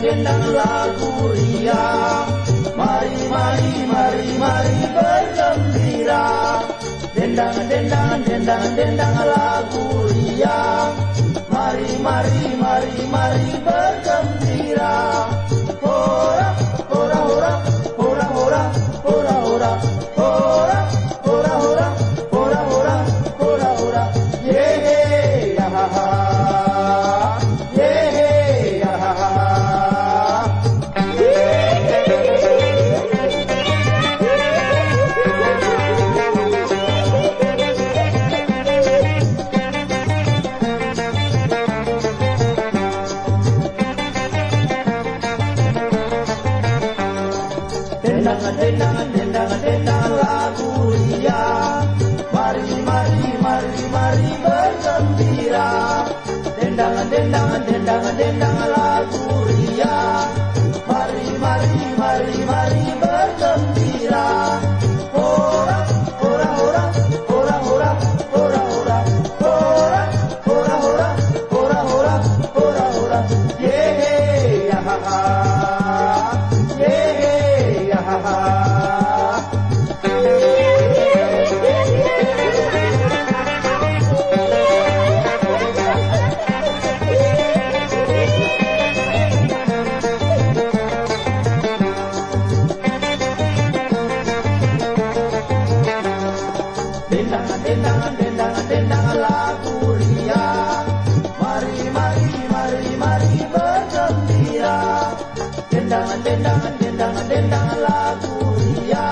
dendang lagu riang. Mari, mari, mari, mari bergembira. Dendang lagu riang. Mari, mari, mari, mari bergembira. Hora, hora, hora, hora, hora, hora, hora, hora, hora, hora, hora, hora, hora, hora. Yeay, ya ha ha. Yeay, ya ha ha. Dendang lagu riang. Mari, mari, mari, mari bergembira. Dendang lagu riang. Mari, mari, mari, mari bergembira. Hora, hora, hora, hora, hora, hora, hora, hora, hora, hora, hora, hora, hora, hora. Yeay, ya ha ha. Yeay, ya ha ha. Dendang lagu riang. Mari, mari, mari, mari bergembira. Dendang lagu riang.